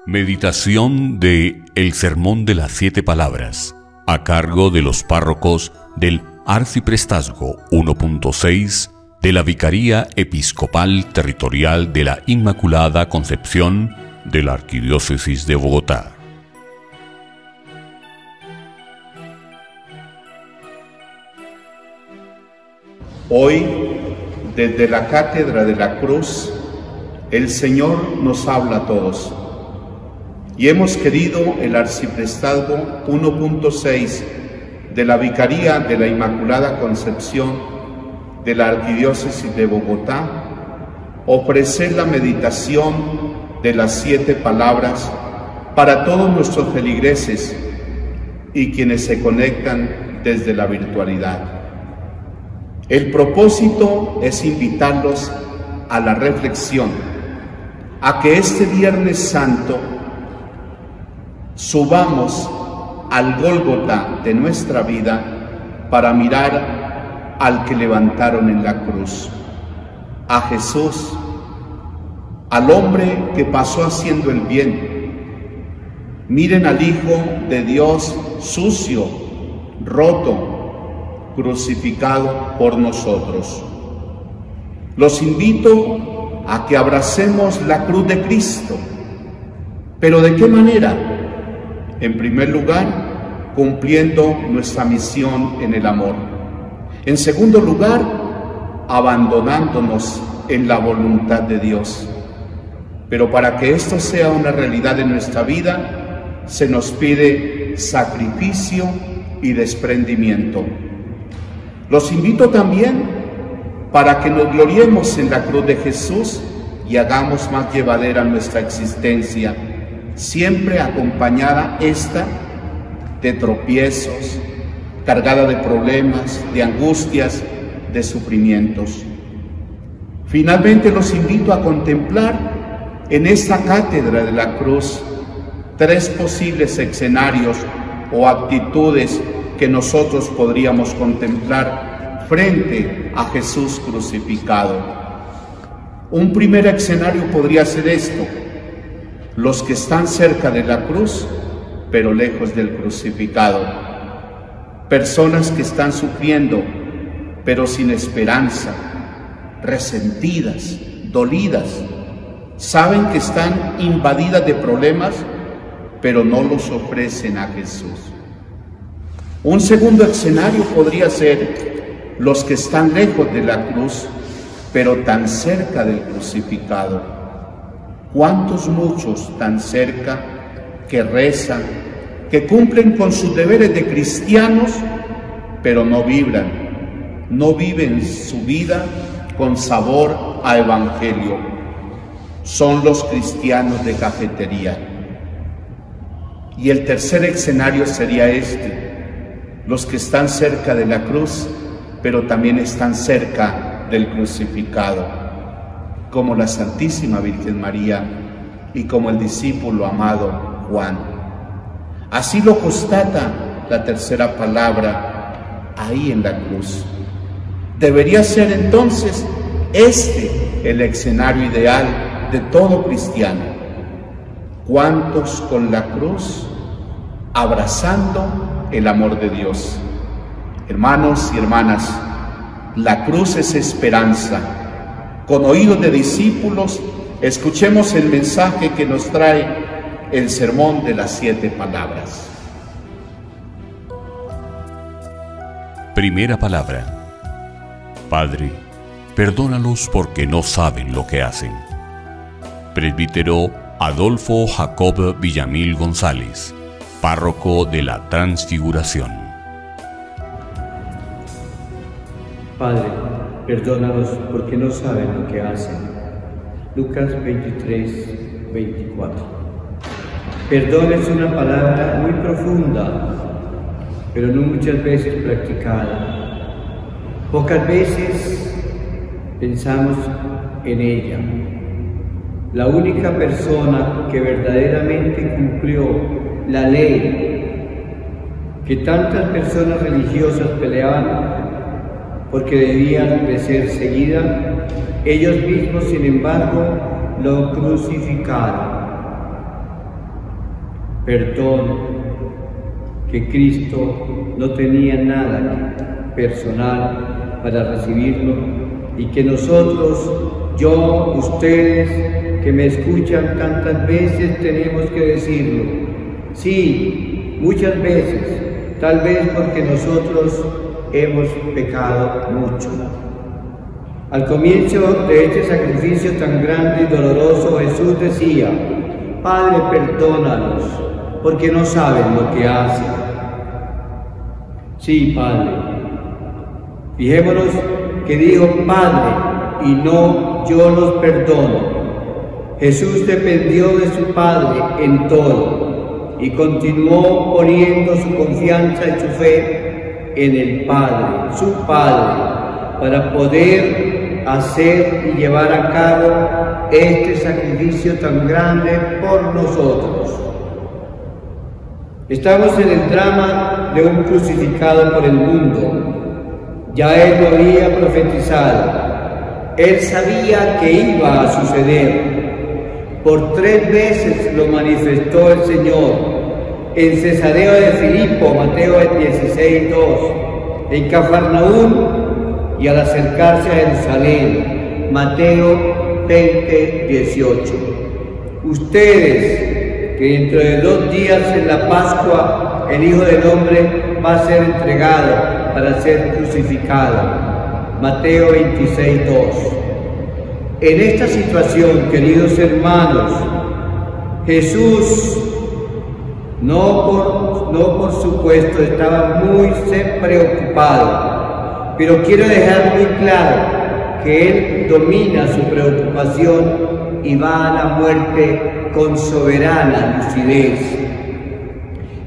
Meditación de El Sermón de las 7 Palabras, a cargo de los párrocos del Arciprestazgo 1.6 de la Vicaría Episcopal Territorial de la Inmaculada Concepción de la Arquidiócesis de Bogotá. Hoy, desde la Cátedra de la Cruz, el Señor nos habla a todos. Y hemos querido el Arciprestazgo 1.6 de la Vicaría de la Inmaculada Concepción de la Arquidiócesis de Bogotá ofrecer la meditación de las 7 palabras para todos nuestros feligreses y quienes se conectan desde la virtualidad. El propósito es invitarlos a la reflexión, a que este Viernes Santo subamos al Gólgota de nuestra vida para mirar al que levantaron en la cruz, a Jesús, al hombre que pasó haciendo el bien. Miren al Hijo de Dios sucio, roto, crucificado por nosotros. Los invito a que abracemos la cruz de Cristo. ¿Pero de qué manera? En primer lugar, cumpliendo nuestra misión en el amor. En segundo lugar, abandonándonos en la voluntad de Dios. Pero para que esto sea una realidad en nuestra vida, se nos pide sacrificio y desprendimiento. Los invito también para que nos gloriemos en la cruz de Jesús y hagamos más llevadera nuestra existencia, siempre acompañada esta de tropiezos, cargada de problemas, de angustias, de sufrimientos. Finalmente los invito a contemplar en esta cátedra de la cruz 3 posibles escenarios o actitudes que nosotros podríamos contemplar frente a Jesús crucificado. Un primer escenario podría ser esto: los que están cerca de la cruz, pero lejos del crucificado. Personas que están sufriendo, pero sin esperanza, resentidas, dolidas. Saben que están invadidas de problemas, pero no los ofrecen a Jesús. Un segundo escenario podría ser los que están lejos de la cruz, pero tan cerca del crucificado. ¿Cuántos muchos tan cerca que rezan, que cumplen con sus deberes de cristianos, pero no vibran, no viven su vida con sabor a evangelio? Son los cristianos de cafetería. Y el tercer escenario sería este: los que están cerca de la cruz, pero también están cerca del crucificado, como la Santísima Virgen María y como el discípulo amado Juan. Así lo constata la tercera palabra ahí en la cruz. Debería ser entonces este el escenario ideal de todo cristiano. ¿Cuántos con la cruz abrazando el amor de Dios? Hermanos y hermanas, la cruz es esperanza. Con oídos de discípulos, escuchemos el mensaje que nos trae el Sermón de las 7 Palabras. Primera palabra. Padre, perdónalos porque no saben lo que hacen. Presbítero Adolfo Jacob Villamil González, párroco de la Transfiguración. Padre, perdónalos porque no saben lo que hacen. Lucas 23, 24. Perdón es una palabra muy profunda, pero no muchas veces practicada. Pocas veces pensamos en ella. La única persona que verdaderamente cumplió la ley que tantas personas religiosas peleaban porque debían de ser seguidas, ellos mismos, sin embargo, lo crucificaron. Perdón que Cristo no tenía nada personal para recibirlo y que nosotros, yo, ustedes que me escuchan tantas veces, tenemos que decirlo. Sí, muchas veces, tal vez porque nosotros hemos pecado mucho. Al comienzo de este sacrificio tan grande y doloroso, Jesús decía: Padre, perdónalos, porque no saben lo que hacen. Sí, Padre. Fijémonos que dijo Padre y no yo los perdono. Jesús dependió de su Padre en todo y continuó poniendo su confianza y su fe en el Padre, su Padre, para poder hacer y llevar a cabo este sacrificio tan grande por nosotros. Estamos en el drama de un crucificado por el mundo. Ya él lo había profetizado. Él sabía que iba a suceder. Por 3 veces lo manifestó el Señor. En Cesarea de Filipo, Mateo 16:2. En Cafarnaúm y al acercarse a Jerusalén, Mateo 20:18. Ustedes, que dentro de 2 días en la Pascua el Hijo del Hombre va a ser entregado para ser crucificado. Mateo 26:2. En esta situación, queridos hermanos, Jesús no por supuesto estaba muy preocupado, pero quiero dejar muy claro que Él domina su preocupación y va a la muerte con soberana lucidez.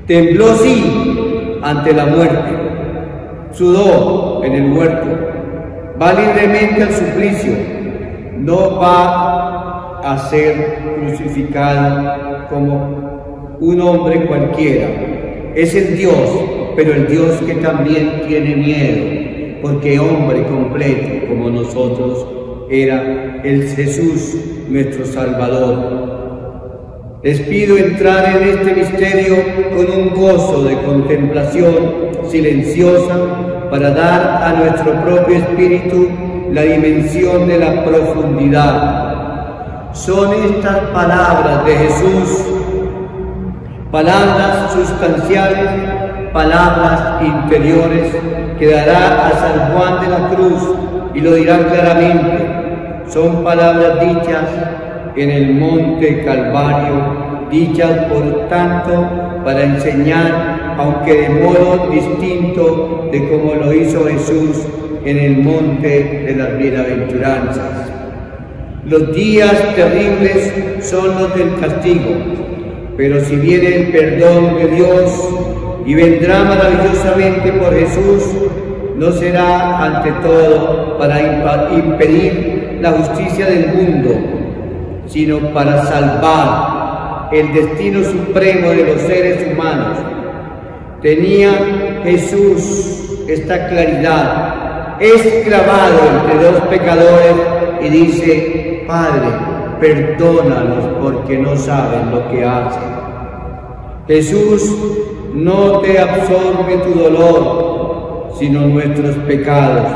Tembló sí ante la muerte, sudó en el huerto, va libremente al suplicio, no va a ser crucificado como un hombre cualquiera. Es el Dios, pero el Dios que también tiene miedo, porque hombre completo como nosotros era el Jesús, nuestro Salvador. Les pido entrar en este misterio con un gozo de contemplación silenciosa para dar a nuestro propio espíritu la dimensión de la profundidad. Son estas palabras de Jesús, palabras sustanciales, palabras interiores, que dará a San Juan de la Cruz y lo dirá claramente. Son palabras dichas en el monte Calvario, dichas por tanto para enseñar, aunque de modo distinto de como lo hizo Jesús en el monte de las bienaventuranzas. Los días terribles son los del castigo, pero si viene el perdón de Dios y vendrá maravillosamente por Jesús, no será ante todo para impedir la justicia del mundo, sino para salvar el destino supremo de los seres humanos. Tenía Jesús esta claridad, es clavado entre 2 pecadores y dice: Padre, perdónalos porque no saben lo que hacen. Jesús no te absorbe tu dolor, sino nuestros pecados.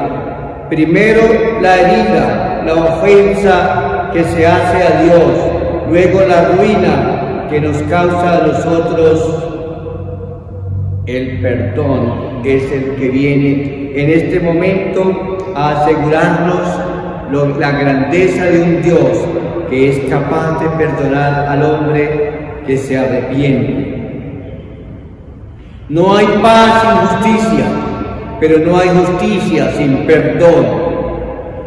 Primero la herida, la ofensa que se hace a Dios, luego la ruina que nos causa a nosotros. El perdón es el que viene en este momento a asegurarnos la grandeza de un Dios que es capaz de perdonar al hombre que se arrepiente. No hay paz sin justicia, pero no hay justicia sin perdón.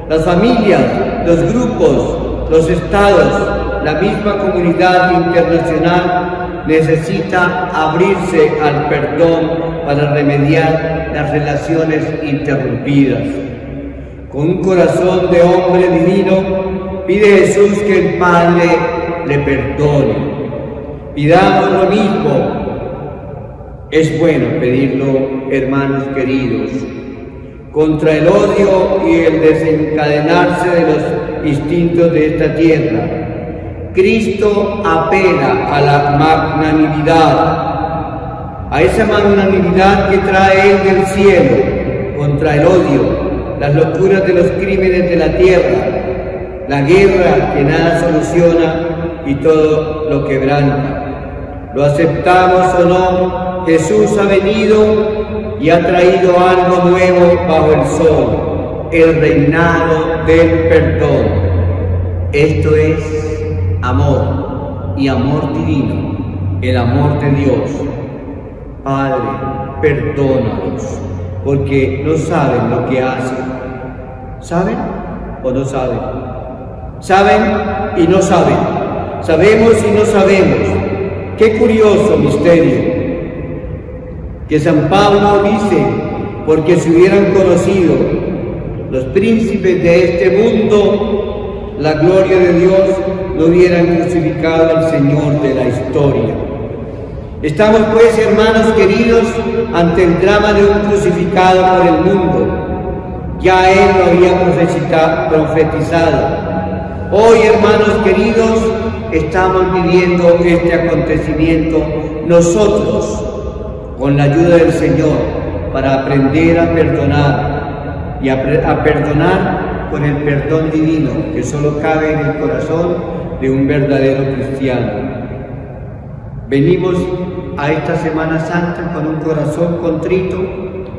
Las familias, los grupos, los estados, la misma comunidad internacional necesita abrirse al perdón para remediar las relaciones interrumpidas. Con un corazón de hombre divino, pide Jesús que el Padre le perdone. Pidamos lo mismo. Es bueno pedirlo, hermanos queridos, contra el odio y el desencadenarse de los instintos de esta tierra. Cristo apela a la magnanimidad, a esa magnanimidad que trae Él del cielo contra el odio, las locuras de los crímenes de la tierra, la guerra que nada soluciona y todo lo quebranta. Lo aceptamos o no, Jesús ha venido y ha traído algo nuevo bajo el sol, el reinado del perdón. Esto es amor y amor divino, el amor de Dios. Padre, perdónalos, porque no saben lo que hacen. ¿Saben o no saben? Saben y no saben. Sabemos y no sabemos. Qué curioso misterio. Que San Pablo dice, porque si hubieran conocido los príncipes de este mundo la gloria de Dios, no hubieran crucificado al Señor de la historia. Estamos pues, hermanos queridos, ante el drama de un crucificado por el mundo. Ya Él lo había profetizado. Hoy, hermanos queridos, estamos viviendo este acontecimiento nosotros, con la ayuda del Señor, para aprender a perdonar y a perdonar con el perdón divino que solo cabe en el corazón de un verdadero cristiano. Venimos a esta Semana Santa con un corazón contrito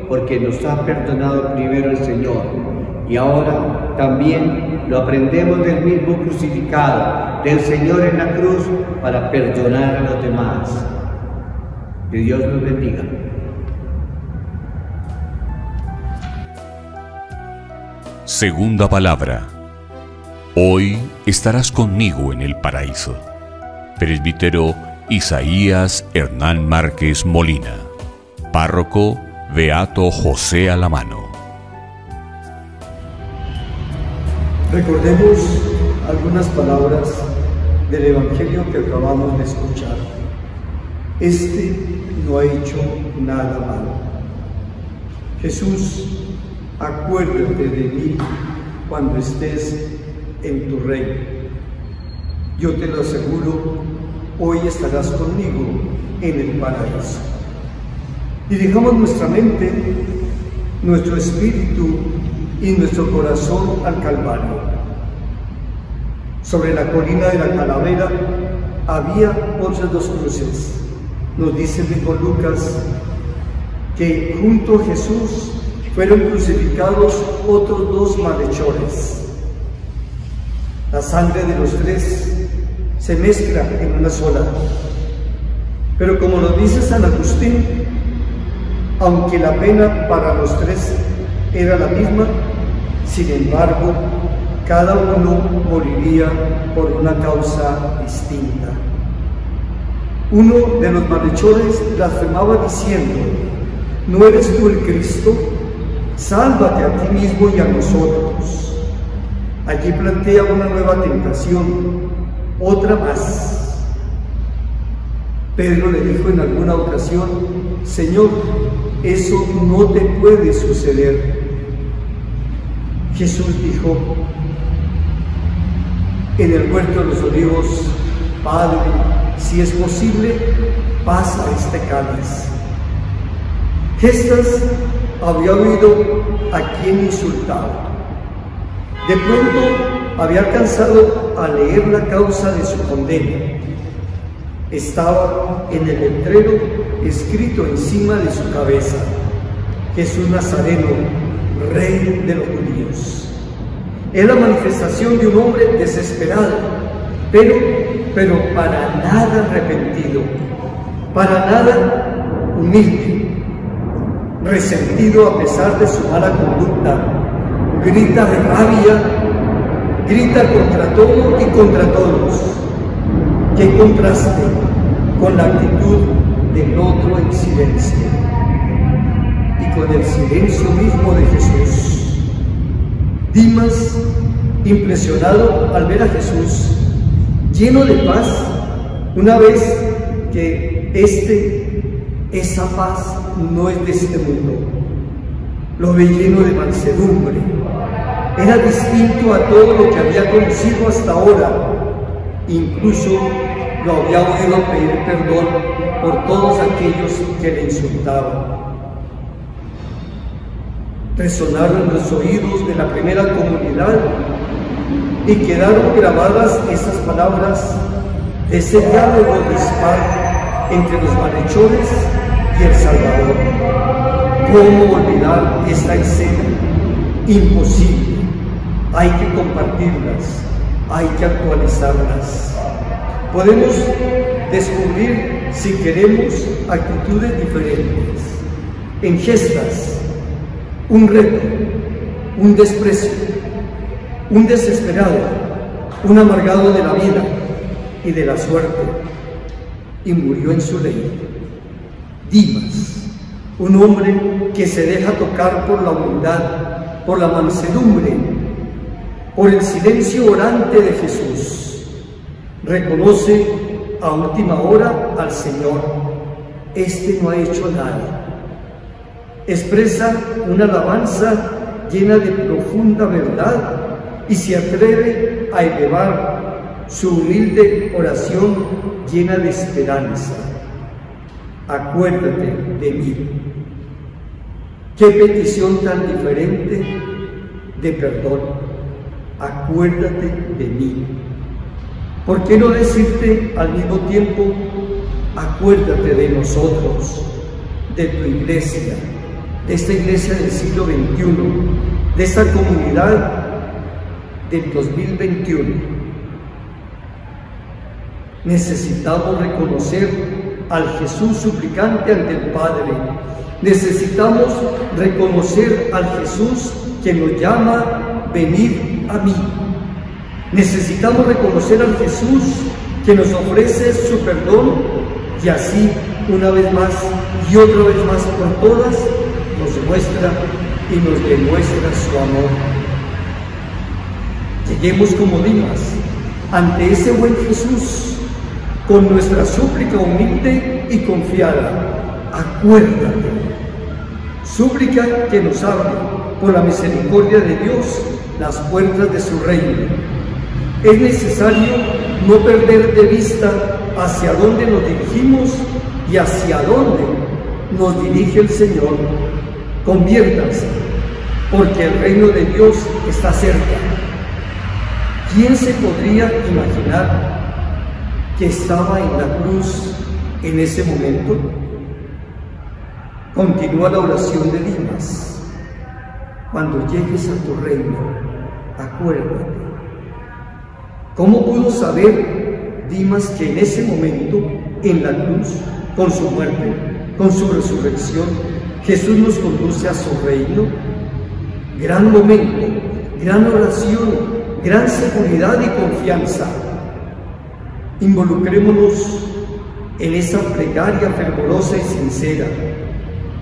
porque nos ha perdonado primero el Señor y ahora también lo aprendemos del mismo crucificado, del Señor en la cruz, para perdonar a los demás. Que Dios nos bendiga. Segunda palabra. Hoy estarás conmigo en el paraíso. Presbítero Isaías Hernán Márquez Molina. Párroco Beato José Alamano. Recordemos algunas palabras del Evangelio que acabamos de escuchar. Este no ha hecho nada malo. Jesús, acuérdate de mí cuando estés en tu reino. Yo te lo aseguro, hoy estarás conmigo en el paraíso. Dirigamos nuestra mente, nuestro espíritu y nuestro corazón al Calvario. Sobre la colina de la Calavera había otras dos cruces. Nos dice el mismo Lucas que junto a Jesús fueron crucificados otros dos malhechores. La sangre de los tres se mezcla en una sola. Pero como nos dice San Agustín, aunque la pena para los tres era la misma, sin embargo, cada uno moriría por una causa distinta. Uno de los malhechores blasfemaba diciendo: ¿no eres tú el Cristo? Sálvate a ti mismo y a nosotros. Allí plantea una nueva tentación, otra más. Pedro le dijo en alguna ocasión: Señor, eso no te puede suceder. Jesús dijo en el huerto de los olivos: Padre, si es posible, pasa este cáliz. Gestas había oído a quien insultaba. De pronto había alcanzado a leer la causa de su condena. Estaba en el letrero escrito encima de su cabeza: Jesús Nazareno, Rey de los judíos. Es la manifestación de un hombre desesperado, pero para nada arrepentido, para nada humilde, resentido a pesar de su mala conducta. Grita de rabia, grita contra todo y contra todos. ¡Qué contraste con la actitud del otro en silencio y con el silencio mismo de Jesús! Dimas, impresionado al ver a Jesús lleno de paz, una vez que esa paz no es de este mundo, lo ve lleno de mansedumbre. Era distinto a todo lo que había conocido hasta ahora Incluso lo había oído pedir perdón por todos aquellos que le insultaban. Resonaron en los oídos de la primera comunidad y quedaron grabadas esas palabras de ese diálogo dispar entre los malhechores y el Salvador. ¿Cómo olvidar esta escena? Imposible. Hay que compartirlas, hay que actualizarlas. Podemos descubrir, si queremos, actitudes diferentes, en gestas, un reto, un desprecio, un desesperado, un amargado de la vida y de la suerte, y murió en su lecho. Dimas, un hombre que se deja tocar por la humildad, por la mansedumbre, por el silencio orante de Jesús. Reconoce a última hora al Señor. Este no ha hecho nada. Expresa una alabanza llena de profunda verdad y se atreve a elevar su humilde oración llena de esperanza. Acuérdate de mí. Qué petición tan diferente de perdón. Acuérdate de mí. ¿Por qué no decirte al mismo tiempo, acuérdate de nosotros, de tu iglesia, de esta iglesia del siglo XXI, de esta comunidad del 2021? Necesitamos reconocer al Jesús suplicante ante el Padre. Necesitamos reconocer al Jesús que nos llama, venid a mí. Necesitamos reconocer al Jesús que nos ofrece su perdón y así, una vez más y otra vez más por todas, nos muestra y nos demuestra su amor. Lleguemos como Dimas ante ese buen Jesús con nuestra súplica humilde y confiada. Acuérdate. Súplica que nos abre por la misericordia de Dios las puertas de su reino. Es necesario no perder de vista hacia dónde nos dirigimos y hacia dónde nos dirige el Señor. Conviértanse, porque el reino de Dios está cerca. ¿Quién se podría imaginar que estaba en la cruz en ese momento? Continúa la oración de Dimas. Cuando llegues a tu reino, acuérdate. ¿Cómo pudo saber Dimas que en ese momento, en la cruz, con su muerte, con su resurrección, Jesús nos conduce a su reino? Gran momento, gran oración, gran seguridad y confianza. Involucrémonos en esa plegaria fervorosa y sincera.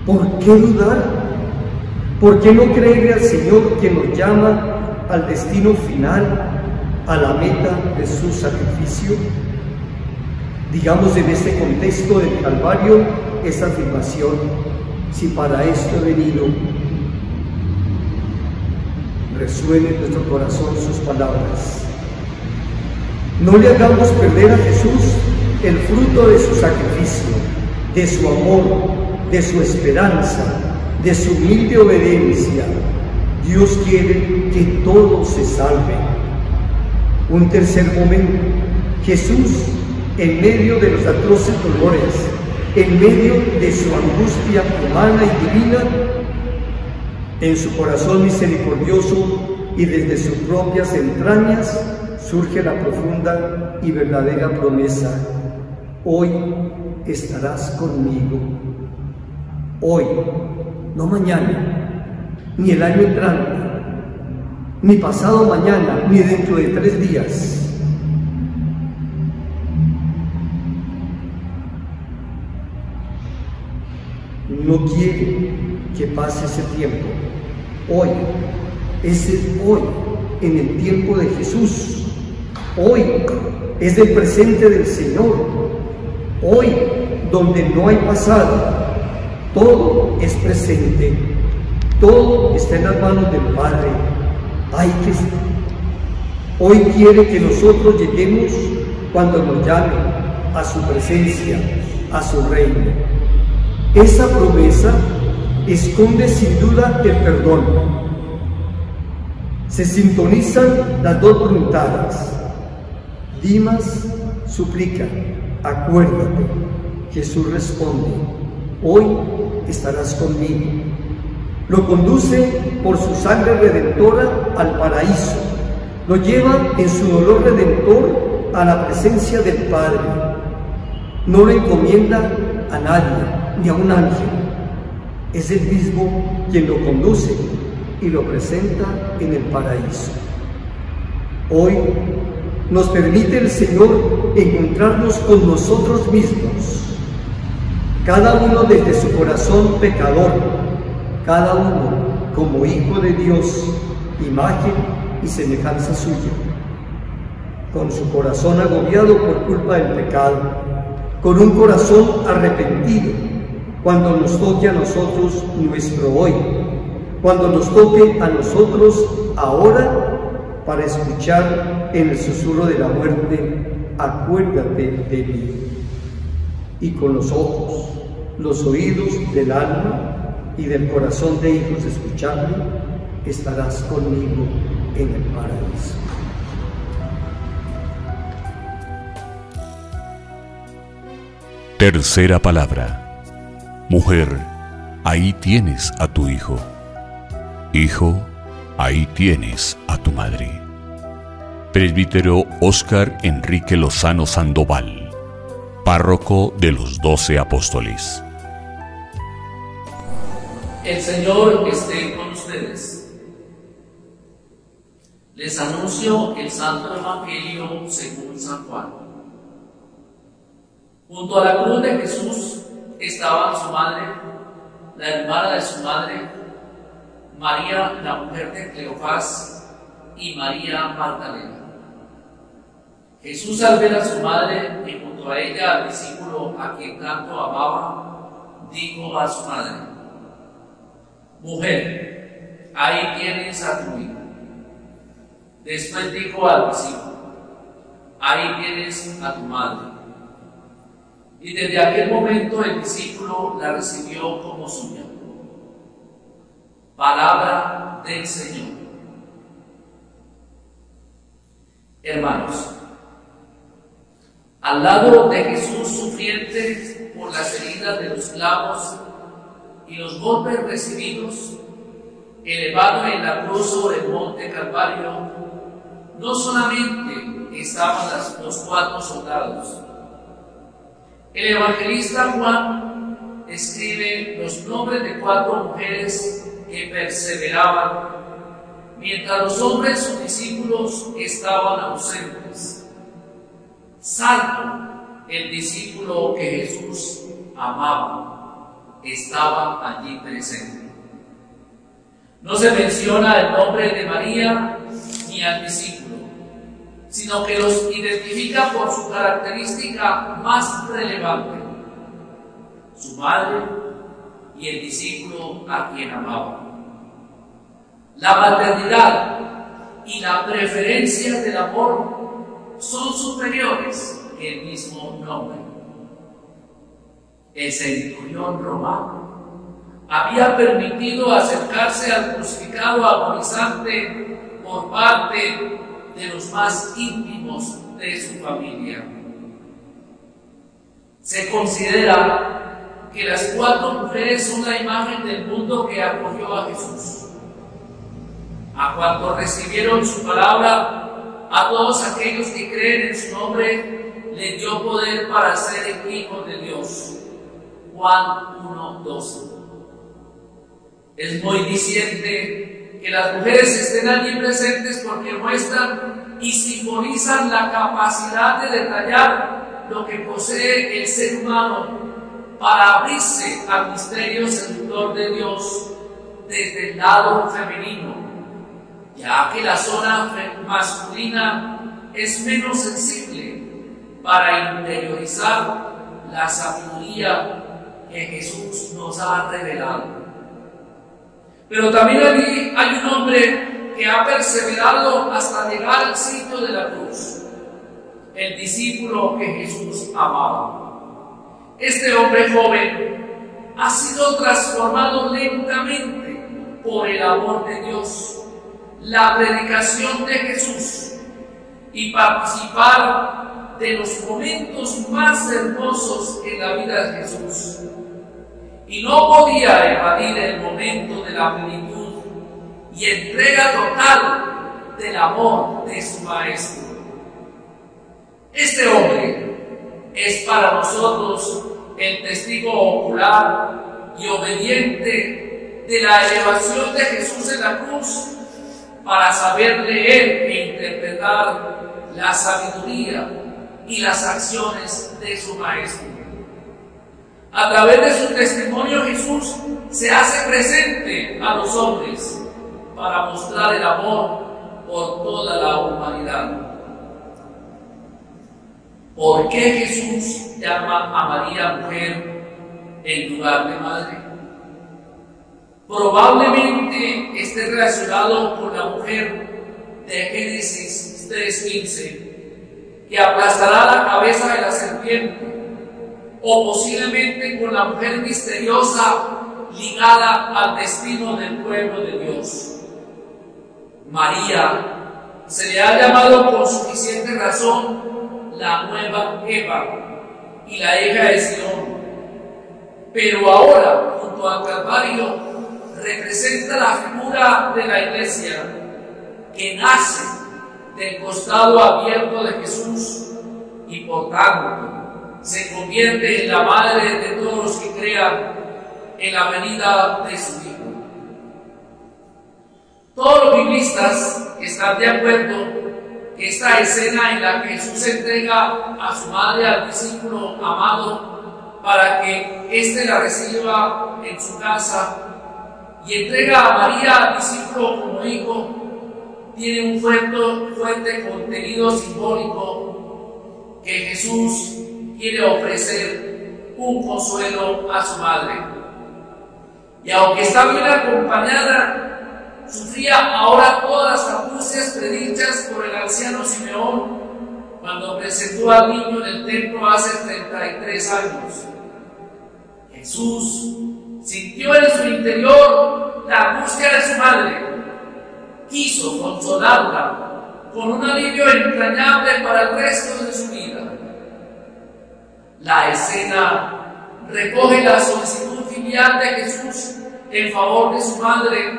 ¿Por qué dudar? ¿Por qué no creerle al Señor que nos llama al destino final, a la meta de su sacrificio? Digamos en este contexto del Calvario esta afirmación: si para esto he venido. Resuene en nuestro corazón sus palabras. No le hagamos perder a Jesús el fruto de su sacrificio, de su amor, de su esperanza, de su humilde obediencia. Dios quiere que todos se salven. Un tercer momento, Jesús, en medio de los atroces dolores, en medio de su angustia humana y divina, en su corazón misericordioso y desde sus propias entrañas, surge la profunda y verdadera promesa: hoy estarás conmigo. Hoy, no mañana, ni el año entrante, ni pasado mañana, ni dentro de 3 días. No quiere que pase ese tiempo. Hoy, es el hoy, en el tiempo de Jesús. Hoy es el presente del Señor. Hoy, donde no hay pasado, todo es presente. Todo está en las manos del Padre. Hoy quiere que nosotros lleguemos cuando nos llame a su presencia, a su reino. Esa promesa esconde sin duda el perdón. Se sintonizan las dos voluntades. Dimas suplica, acuérdate. Jesús responde, hoy estarás conmigo. Lo conduce por su sangre redentora al paraíso. Lo lleva en su dolor redentor a la presencia del Padre. No lo encomienda a nadie, ni a un ángel. Es el mismo quien lo conduce y lo presenta en el paraíso. Hoy nos permite el Señor encontrarnos con nosotros mismos, cada uno desde su corazón pecador, cada uno como hijo de Dios, imagen y semejanza suya, con su corazón agobiado por culpa del pecado, con un corazón arrepentido, cuando nos toque a nosotros nuestro hoy, cuando nos toque a nosotros ahora, para escuchar en el susurro de la muerte, acuérdate de mí. Y con los ojos, los oídos del alma y del corazón de hijos escucharme, estarás conmigo en el paraíso. Tercera palabra. Mujer, ahí tienes a tu hijo. Hijo, ahí tienes a tu madre. Presbítero Óscar Enrique Lozano Sandoval, párroco de los 12 Apóstoles. El Señor esté con ustedes. Les anuncio el Santo Evangelio según San Juan. Junto a la cruz de Jesús estaban su madre, la hermana de su madre, María, la mujer de Cleofás, y María Magdalena. Jesús, al ver a su madre y junto a ella al discípulo a quien tanto amaba, dijo a su madre: Mujer, ahí tienes a tu hijo. Después dijo al discípulo: Ahí tienes a tu madre. Y desde aquel momento el discípulo la recibió como suya. Palabra del Señor. Hermanos, al lado de Jesús sufriente por las heridas de los clavos y los golpes recibidos, elevado en la cruz sobre el monte Calvario, no solamente estaban los 4 soldados. El evangelista Juan escribe los nombres de 4 mujeres que perseveraban, mientras los hombres, sus discípulos, estaban ausentes, salvo el discípulo que Jesús amaba, estaba allí presente. No se menciona el nombre de María ni al discípulo, sino que los identifica por su característica más relevante: su madre y el discípulo a quien amaba. La maternidad y la preferencia del amor son superiores que el mismo nombre. El centurión romano había permitido acercarse al crucificado agonizante por parte de los más íntimos de su familia. Se considera que las 4 mujeres son la imagen del mundo que acogió a Jesús. A cuantos recibieron su palabra, a todos aquellos que creen en su nombre, les dio poder para ser hijos de Dios. Juan 1:12. Es muy diciente que las mujeres estén allí presentes porque muestran y simbolizan la capacidad de detallar lo que posee el ser humano para abrirse al misterio seductor de Dios desde el lado femenino, ya que la zona masculina es menos sensible para interiorizar la sabiduría que Jesús nos ha revelado. Pero también allí hay un hombre que ha perseverado hasta llegar al sitio de la cruz. el discípulo que Jesús amaba. Este hombre joven ha sido transformado lentamente por el amor de Dios, la predicación de Jesús y participar de los momentos más hermosos en la vida de Jesús. Y no podía evadir el momento de la plenitud y entrega total del amor de su Maestro. Este hombre es para nosotros el testigo ocular y obediente de la elevación de Jesús en la cruz, para saber leer e interpretar la sabiduría y las acciones de su Maestro. A través de su testimonio, Jesús se hace presente a los hombres para mostrar el amor por toda la humanidad. ¿Por qué Jesús llama a María mujer en lugar de madre? Probablemente esté relacionado con la mujer de Génesis 3:15, que aplastará la cabeza de la serpiente, o posiblemente con la mujer misteriosa ligada al destino del pueblo de Dios. María se le ha llamado con suficiente razón la nueva Eva y la hija de Sión, pero ahora, junto al Calvario, representa la figura de la Iglesia, que nace del costado abierto de Jesús y por tanto se convierte en la madre de todos los que crean en la venida de su Hijo. Todos los biblistas están de acuerdo que esta escena en la que Jesús entrega a su madre al discípulo amado para que éste la reciba en su casa y entrega a María al discípulo como hijo, tiene un fuerte contenido simbólico que Jesús quiere ofrecer un consuelo a su madre. Y aunque está bien acompañada, sufría ahora todas las angustias predichas por el anciano Simeón cuando presentó al niño en el templo hace 33 años. Jesús sintió en su interior la angustia de su madre, quiso consolarla con un alivio entrañable para el resto de su vida. La escena recoge la solicitud filial de Jesús en favor de su madre,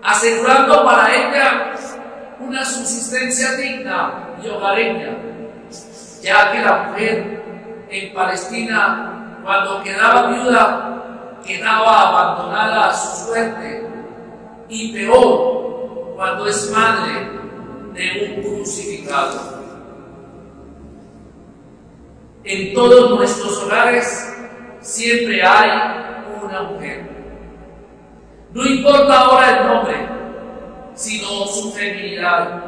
asegurando para ella una subsistencia digna y hogareña, ya que la mujer en Palestina, cuando quedaba viuda, quedaba abandonada a su suerte, y peor, cuando es madre de un crucificado. En todos nuestros hogares siempre hay una mujer. No importa ahora el nombre, sino su feminidad,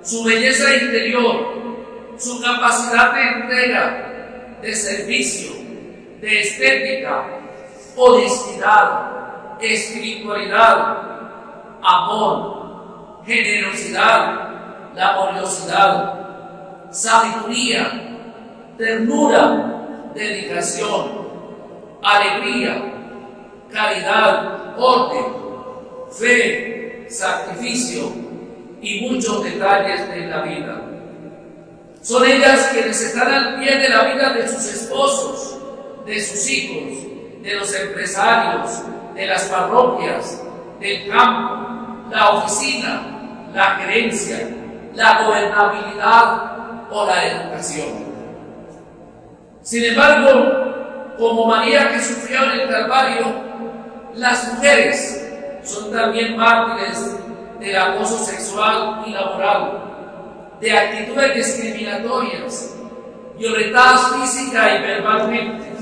su belleza interior, su capacidad de entrega, de servicio, de estética, honestidad, espiritualidad, amor, generosidad, laboriosidad, sabiduría, ternura, dedicación, alegría, caridad, orden, fe, sacrificio y muchos detalles de la vida. Son ellas quienes están al pie de la vida de sus esposos, de sus hijos, de los empresarios, de las parroquias, del campo, la oficina, la gerencia, la gobernabilidad o la educación. Sin embargo, como María que sufrió en el Calvario, las mujeres son también mártires del acoso sexual y laboral, de actitudes discriminatorias, violentadas física y verbalmente,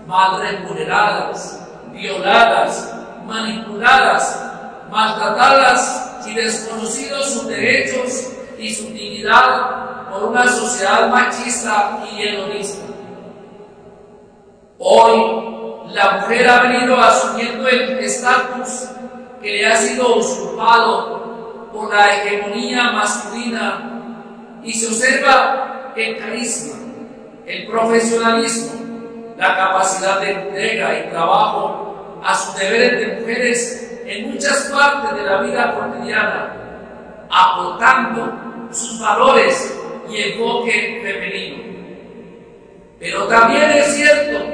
mal remuneradas, violadas, manipuladas, maltratadas y desconocidos sus derechos y su dignidad por una sociedad machista y hedonista. Hoy, la mujer ha venido asumiendo el estatus que le ha sido usurpado por la hegemonía masculina y se observa el carisma, el profesionalismo, la capacidad de entrega y trabajo a sus deberes de mujeres en muchas partes de la vida cotidiana, aportando sus valores y enfoque femenino. Pero también es cierto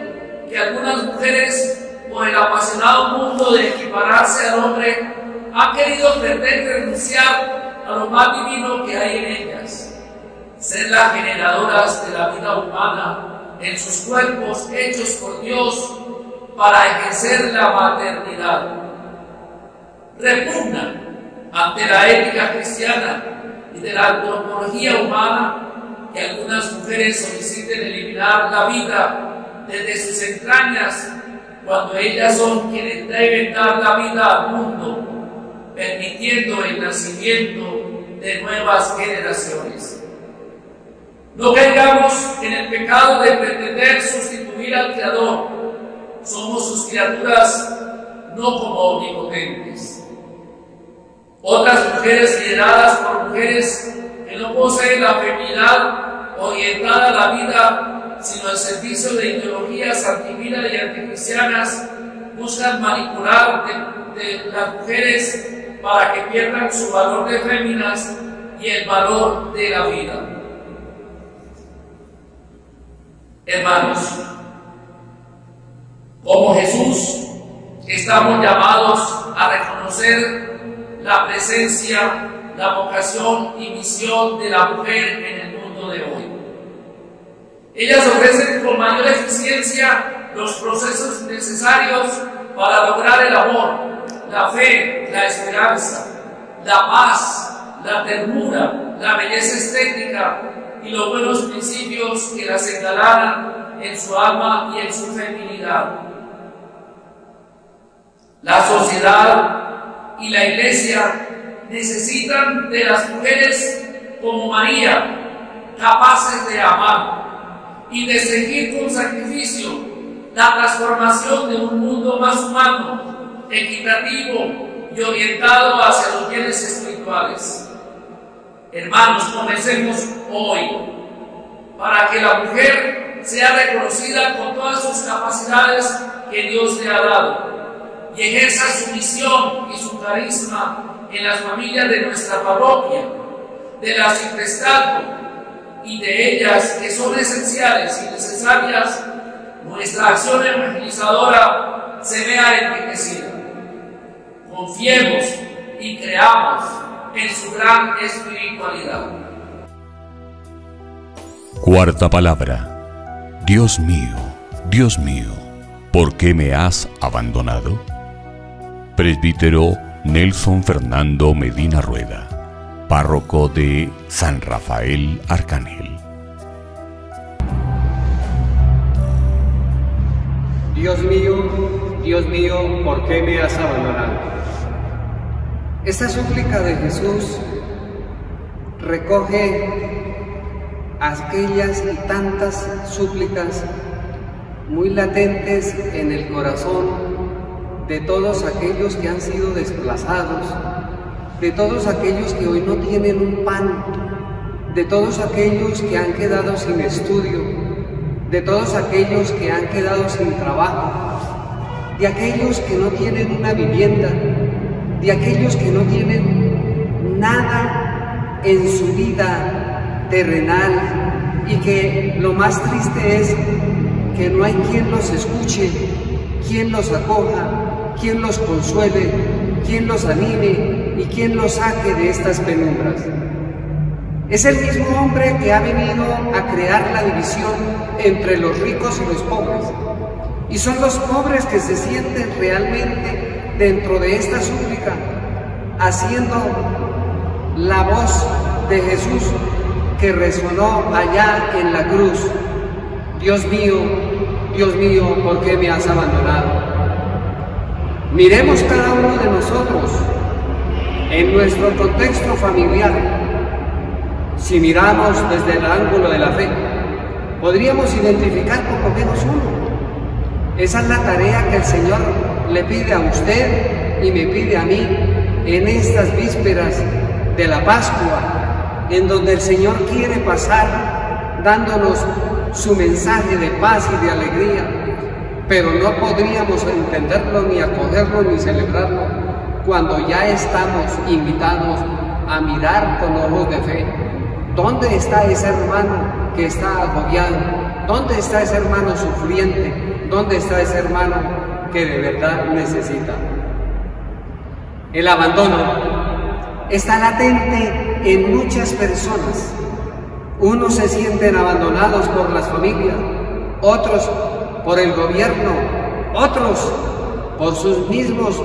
que algunas mujeres, por el apasionado mundo de equipararse al hombre, han querido perder y renunciar a lo más divino que hay en ellas, ser las generadoras de la vida humana en sus cuerpos hechos por Dios para ejercer la maternidad. Repugnan ante la ética cristiana y de la antropología humana que algunas mujeres soliciten eliminar la vida desde sus entrañas cuando ellas son quienes deben dar la vida al mundo, permitiendo el nacimiento de nuevas generaciones. No caigamos en el pecado de pretender sustituir al Creador. Somos sus criaturas, no como omnipotentes. Otras mujeres lideradas por mujeres que no poseen la feminidad orientada a la vida, sino al servicio de ideologías antivida y anticristianas, buscan manipular de las mujeres para que pierdan su valor de féminas y el valor de la vida. Hermanos, como Jesús, estamos llamados a reconocer la presencia, la vocación y misión de la mujer en el mundo de hoy. Ellas ofrecen con mayor eficiencia los procesos necesarios para lograr el amor, la fe, la esperanza, la paz, la ternura, la belleza estética y los buenos principios que las engalanan en su alma y en su feminidad. La sociedad y la Iglesia necesitan de las mujeres como María, capaces de amar y de seguir con sacrificio la transformación de un mundo más humano, equitativo y orientado hacia los bienes espirituales. Hermanos, comencemos hoy para que la mujer sea reconocida con todas sus capacidades que Dios le ha dado y ejerza su misión y su carisma en las familias de nuestra parroquia, del arciprestazgo y de ellas que son esenciales y necesarias, nuestra acción evangelizadora se vea enriquecida. Confiemos y creamos en su gran espiritualidad. Cuarta palabra. Dios mío, ¿por qué me has abandonado? Presbítero Nelson Fernando Medina Rueda, párroco de San Rafael Arcángel. Dios mío, ¿por qué me has abandonado? Esta súplica de Jesús recoge aquellas y tantas súplicas muy latentes en el corazón de todos aquellos que han sido desplazados, de todos aquellos que hoy no tienen un pan, de todos aquellos que han quedado sin estudio, de todos aquellos que han quedado sin trabajo, de aquellos que no tienen una vivienda, de aquellos que no tienen nada en su vida terrenal y que lo más triste es que no hay quien los escuche, quien los acoja, quien los consuele, quien los anime y quien los saque de estas penumbras. Es el mismo hombre que ha venido a crear la división entre los ricos y los pobres. Y son los pobres que se sienten realmente dentro de esta súplica, haciendo la voz de Jesús que resonó allá en la cruz. Dios mío, ¿por qué me has abandonado? Miremos cada uno de nosotros en nuestro contexto familiar. Si miramos desde el ángulo de la fe, podríamos identificar por lo menos uno. Esa es la tarea que el Señor le pide a usted y me pide a mí en estas vísperas de la Pascua, en donde el Señor quiere pasar dándonos su mensaje de paz y de alegría, pero no podríamos entenderlo, ni acogerlo, ni celebrarlo, cuando ya estamos invitados a mirar con ojos de fe. ¿Dónde está ese hermano que está agobiado? ¿Dónde está ese hermano sufriente? ¿Dónde está ese hermano que de verdad necesita? El abandono está latente en muchas personas. Unos se sienten abandonados por las familias, otros por el gobierno, otros por sus mismos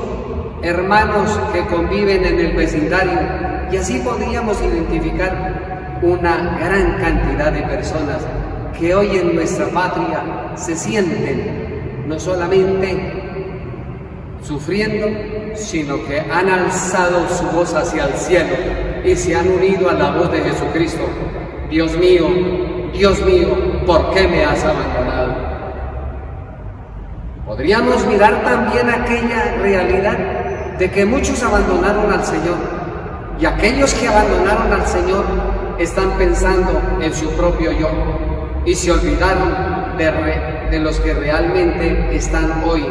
hermanos que conviven en el vecindario, y así podríamos identificar una gran cantidad de personas que hoy en nuestra patria se sienten no solamente sufriendo, sino que han alzado su voz hacia el cielo y se han unido a la voz de Jesucristo. Dios mío, ¿por qué me has abandonado? Podríamos mirar también aquella realidad de que muchos abandonaron al Señor, y aquellos que abandonaron al Señor están pensando en su propio yo y se olvidaron de los que realmente están hoy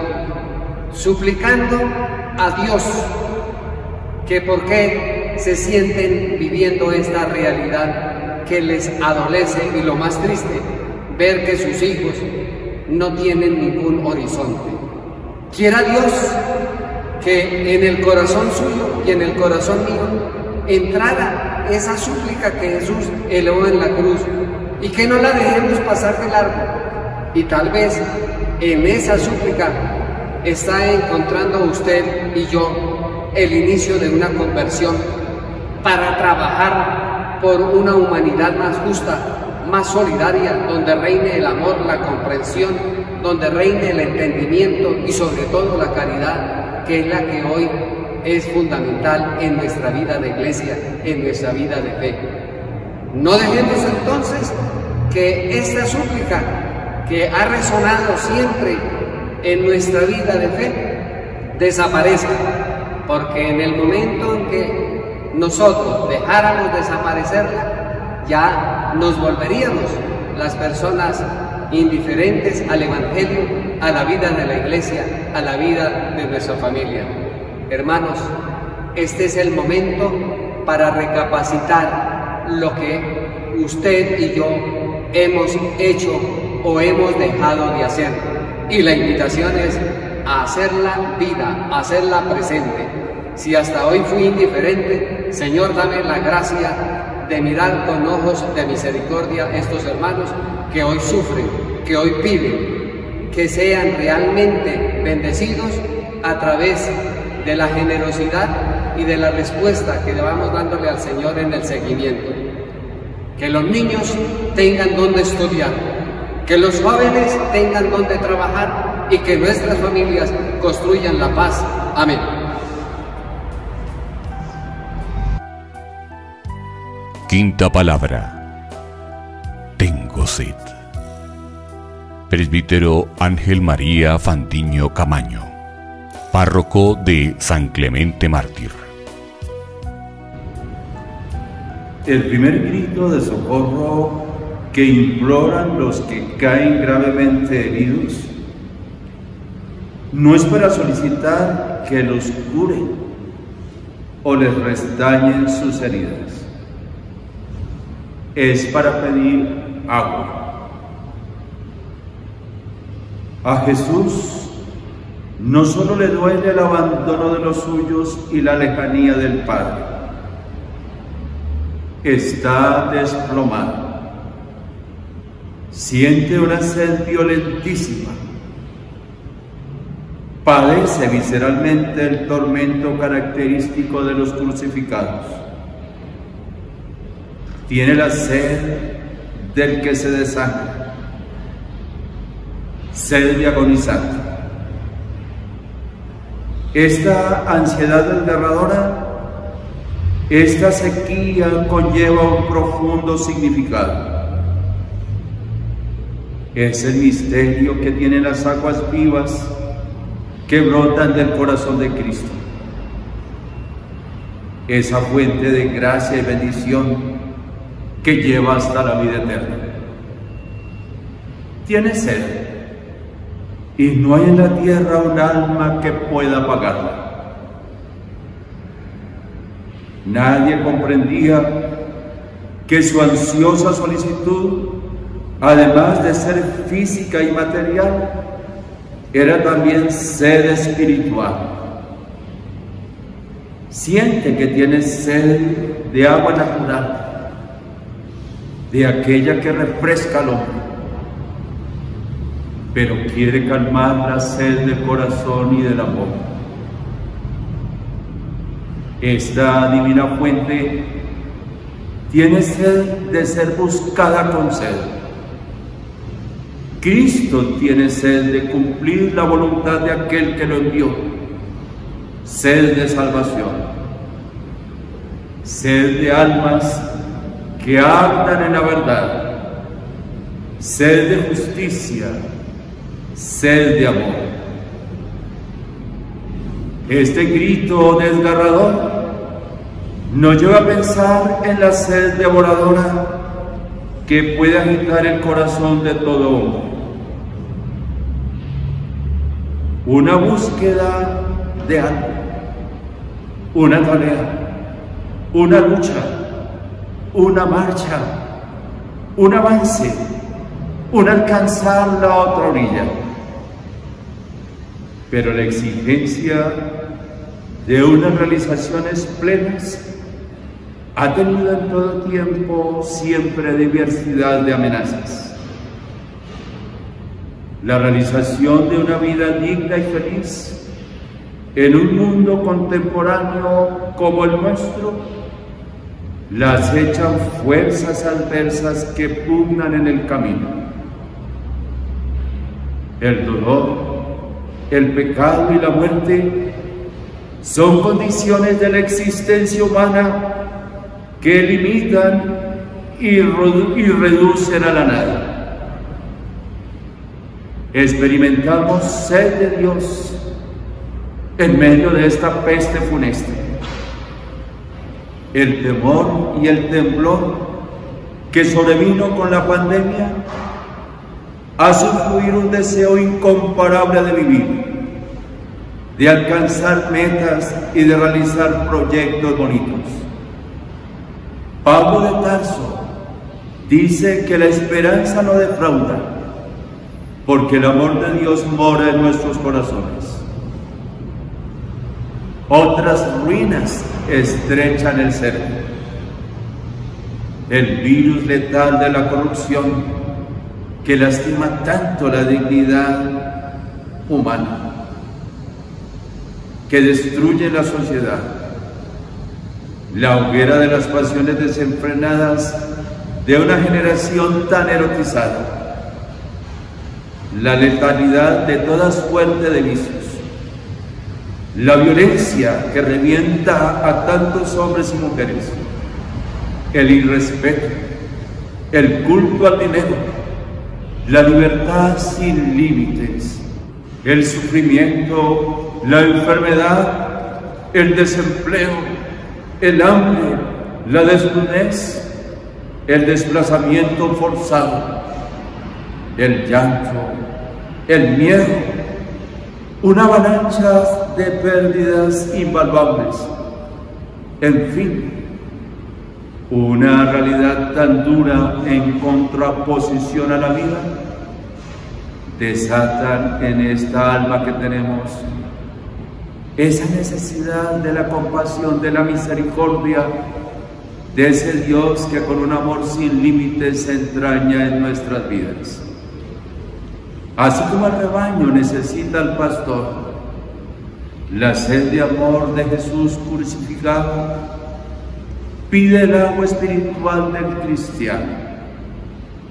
suplicando a Dios que por qué se sienten viviendo esta realidad que les adolece, y lo más triste, ver que sus hijos no tienen ningún horizonte. Quiera Dios que en el corazón suyo y en el corazón mío entrara esa súplica que Jesús elevó en la cruz, y que no la dejemos pasar de largo. Y tal vez en esa súplica está encontrando usted y yo el inicio de una conversión para trabajar por una humanidad más justa, más solidaria, donde reine el amor, la comprensión, donde reine el entendimiento y sobre todo la caridad, que es la que hoy es fundamental en nuestra vida de iglesia, en nuestra vida de fe. No dejemos entonces que esta súplica que ha resonado siempre en nuestra vida de fe desaparezca, porque en el momento en que nosotros dejáramos desaparecerla, ya nos volveríamos las personas indiferentes al Evangelio, a la vida de la iglesia, a la vida de nuestra familia. Hermanos, este es el momento para recapacitar lo que usted y yo hemos hecho o hemos dejado de hacer. Y la invitación es a hacerla vida, a hacerla presente. Si hasta hoy fui indiferente, Señor, dame la gracia de mirar con ojos de misericordia a estos hermanos que hoy sufren, que hoy piden, que sean realmente bendecidos a través de la generosidad y de la respuesta que le vamos dándole al Señor en el seguimiento. Que los niños tengan donde estudiar, que los jóvenes tengan donde trabajar y que nuestras familias construyan la paz. Amén. Quinta palabra. Tengo sed. Presbítero Ángel María Fandiño Camaño, párroco de San Clemente Mártir. El primer grito de socorro que imploran los que caen gravemente heridos no es para solicitar que los curen o les restañen sus heridas, es para pedir agua. A Jesús no solo le duele el abandono de los suyos y la lejanía del Padre, está desplomado, siente una sed violentísima, padece visceralmente el tormento característico de los crucificados, tiene la sed del que se desangra, sed de agonizante. Esta ansiedad desgarradora, esta sequía conlleva un profundo significado. Es el misterio que tienen las aguas vivas que brotan del corazón de Cristo. Esa fuente de gracia y bendición que lleva hasta la vida eterna. tienes sed, y no hay en la tierra un alma que pueda pagarla. Nadie comprendía que su ansiosa solicitud, además de ser física y material, era también sed espiritual. Siente que tiene sed de agua natural, de aquella que refresca al hombre, pero quiere calmar la sed del corazón y del amor. Esta divina fuente tiene sed de ser buscada con sed. Cristo tiene sed de cumplir la voluntad de aquel que lo envió, sed de salvación, sed de almas que ardan en la verdad, sed de justicia, sed de amor. Este grito desgarrador nos lleva a pensar en la sed devoradora que puede agitar el corazón de todo hombre. Una búsqueda de algo, una tarea, una lucha, una marcha, un avance, un alcanzar la otra orilla. Pero la exigencia de unas realizaciones plenas ha tenido en todo tiempo siempre diversidad de amenazas. La realización de una vida digna y feliz en un mundo contemporáneo como el nuestro la acechan fuerzas adversas que pugnan en el camino. El dolor, el pecado y la muerte son condiciones de la existencia humana que limitan y reducen a la nada. Experimentamos sed de Dios en medio de esta peste funesta. El temor y el temblor que sobrevino con la pandemia hace fluir un deseo incomparable de vivir, de alcanzar metas y de realizar proyectos bonitos. Pablo de Tarso dice que la esperanza no defrauda, porque el amor de Dios mora en nuestros corazones. Otras ruinas estrechan el cerco. El virus letal de la corrupción que lastima tanto la dignidad humana, que destruye la sociedad. La hoguera de las pasiones desenfrenadas de una generación tan erotizada. La letalidad de toda suerte de vicios. La violencia que revienta a tantos hombres y mujeres. El irrespeto, el culto al dinero, la libertad sin límites, el sufrimiento, la enfermedad, el desempleo, el hambre, la desnudez, el desplazamiento forzado, el llanto, el miedo, una avalancha de pérdidas invaluables, en fin, una realidad tan dura en contraposición a la vida, desatan en esta alma que tenemos esa necesidad de la compasión, de la misericordia, de ese Dios que con un amor sin límites se entraña en nuestras vidas. Así como el rebaño necesita al pastor, la sed de amor de Jesús crucificado pide el agua espiritual del cristiano,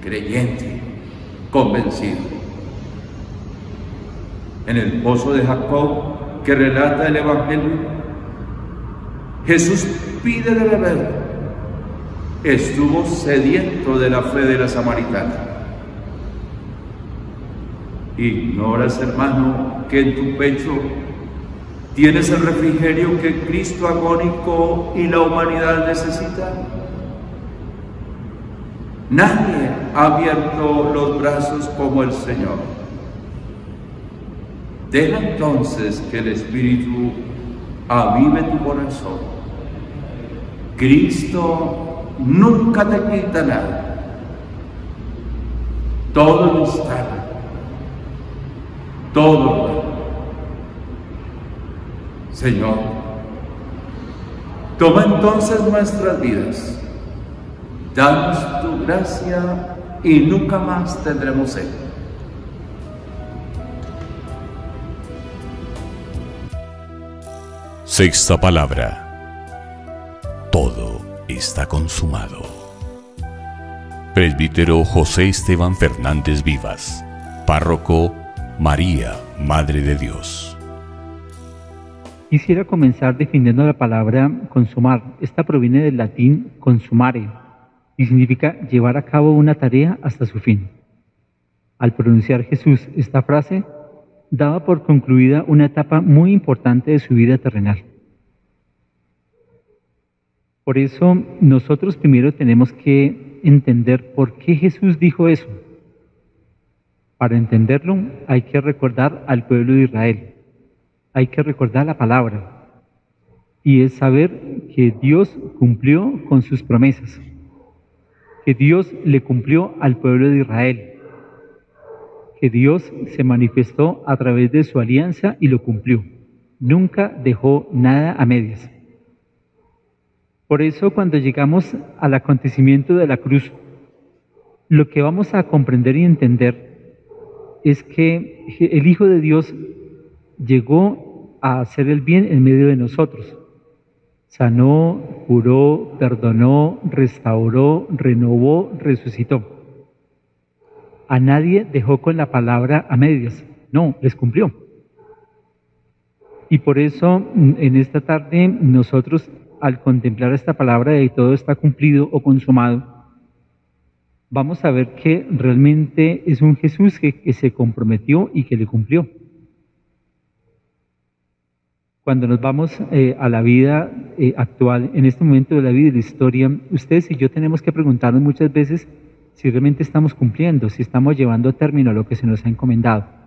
creyente, convencido. En el pozo de Jacob que relata el Evangelio, Jesús pide de beber. Estuvo sediento de la fe de la samaritana. Ignoras, hermano, que en tu pecho tienes el refrigerio que Cristo agónico y la humanidad necesitan. Nadie ha abierto los brazos como el Señor. Deja entonces que el Espíritu avive tu corazón. Cristo nunca te quita nada. Todo lo instala. Todo lo da. Señor, toma entonces nuestras vidas. Danos tu gracia y nunca más tendremos sed. Sexta palabra. Todo está consumado. Presbítero José Esteban Fernández Vivas. Párroco María, Madre de Dios. Quisiera comenzar definiendo la palabra consumar. Esta proviene del latín consumare y significa llevar a cabo una tarea hasta su fin. Al pronunciar Jesús esta frase, daba por concluida una etapa muy importante de su vida terrenal. Por eso nosotros primero tenemos que entender por qué Jesús dijo eso. Para entenderlo hay que recordar al pueblo de Israel, hay que recordar la palabra y es saber que Dios cumplió con sus promesas, que Dios le cumplió al pueblo de Israel, que Dios se manifestó a través de su alianza y lo cumplió. Nunca dejó nada a medias. Por eso cuando llegamos al acontecimiento de la cruz, lo que vamos a comprender y entender es que el Hijo de Dios llegó a hacer el bien en medio de nosotros. Sanó, curó, perdonó, restauró, renovó, resucitó. A nadie dejó con la palabra a medias, no, les cumplió. Y por eso en esta tarde nosotros al contemplar esta palabra de todo está cumplido o consumado, vamos a ver que realmente es un Jesús que se comprometió y que le cumplió. Cuando nos vamos a la vida actual, en este momento de la vida y de la historia, ustedes y yo tenemos que preguntarnos muchas veces si realmente estamos cumpliendo, si estamos llevando a término lo que se nos ha encomendado.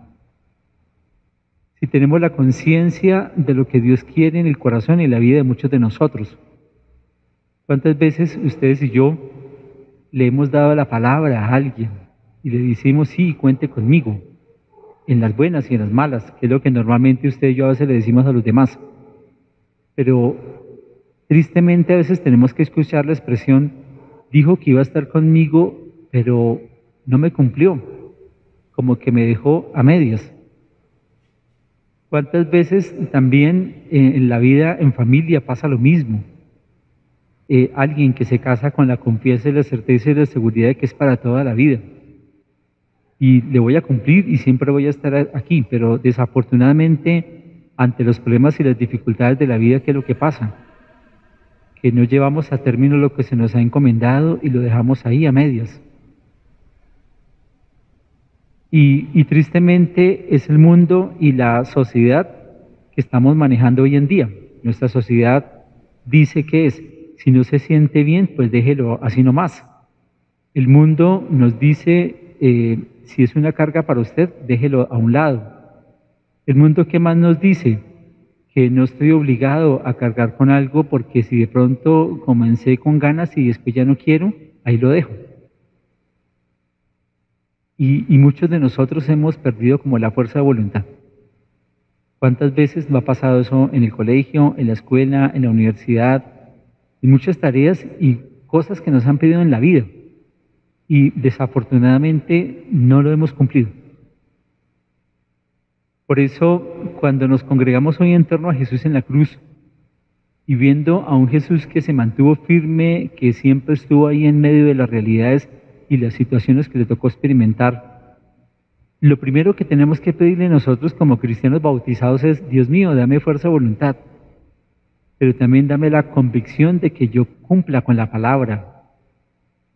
Si tenemos la conciencia de lo que Dios quiere en el corazón y en la vida de muchos de nosotros. ¿Cuántas veces ustedes y yo le hemos dado la palabra a alguien y le decimos, sí, cuente conmigo, en las buenas y en las malas, que es lo que normalmente usted y yo a veces le decimos a los demás? Pero tristemente a veces tenemos que escuchar la expresión, dijo que iba a estar conmigo, pero no me cumplió, como que me dejó a medias. ¿Cuántas veces también en la vida, en familia, pasa lo mismo? Alguien que se casa con la confianza y la certeza y la seguridad de que es para toda la vida. Y le voy a cumplir y siempre voy a estar aquí, pero desafortunadamente ante los problemas y las dificultades de la vida, ¿qué es lo que pasa? Que no llevamos a término lo que se nos ha encomendado y lo dejamos ahí a medias. Y tristemente es el mundo y la sociedad que estamos manejando hoy en día. Nuestra sociedad dice que es, si no se siente bien, pues déjelo así nomás. El mundo nos dice, si es una carga para usted, déjelo a un lado. El mundo, ¿qué más nos dice? Que no estoy obligado a cargar con algo porque si de pronto comencé con ganas y después ya no quiero, ahí lo dejo. Y muchos de nosotros hemos perdido como la fuerza de voluntad. ¿Cuántas veces me ha pasado eso en el colegio, en la escuela, en la universidad, en muchas tareas y cosas que nos han pedido en la vida? Y desafortunadamente no lo hemos cumplido. Por eso, cuando nos congregamos hoy en torno a Jesús en la cruz y viendo a un Jesús que se mantuvo firme, que siempre estuvo ahí en medio de las realidades y las situaciones que le tocó experimentar, lo primero que tenemos que pedirle nosotros como cristianos bautizados es, Dios mío, dame fuerza de voluntad, pero también dame la convicción de que yo cumpla con la palabra.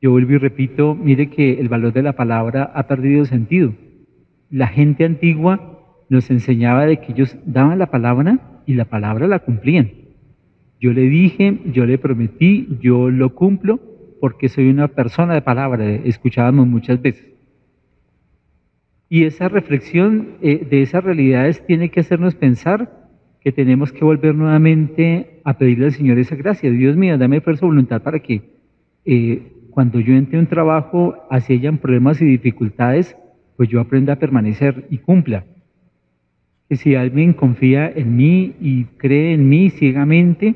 Yo vuelvo y repito, mire que el valor de la palabra ha perdido sentido. La gente antigua nos enseñaba de que ellos daban la palabra y la palabra la cumplían. Yo le dije, yo le prometí, yo lo cumplo, porque soy una persona de palabra, escuchábamos muchas veces. Y esa reflexión de esas realidades tiene que hacernos pensar que tenemos que volver nuevamente a pedirle al Señor esa gracia. Dios mío, dame fuerza y voluntad para que cuando yo entre a un trabajo, así hayan problemas y dificultades, pues yo aprenda a permanecer y cumpla. Que si alguien confía en mí y cree en mí ciegamente,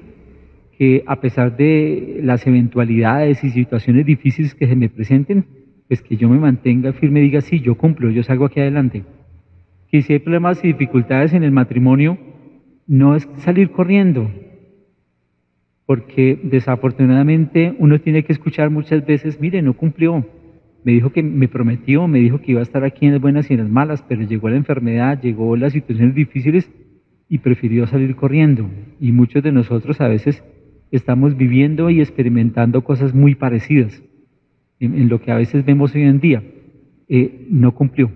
que a pesar de las eventualidades y situaciones difíciles que se me presenten, pues que yo me mantenga firme y diga, sí, yo cumplo, yo salgo aquí adelante. Que si hay problemas y dificultades en el matrimonio, no es salir corriendo, porque desafortunadamente uno tiene que escuchar muchas veces, mire, no cumplió, me dijo que me prometió, me dijo que iba a estar aquí en las buenas y en las malas, pero llegó la enfermedad, llegó las situaciones difíciles y prefirió salir corriendo. Y muchos de nosotros a veces estamos viviendo y experimentando cosas muy parecidas en lo que a veces vemos hoy en día. No cumplió.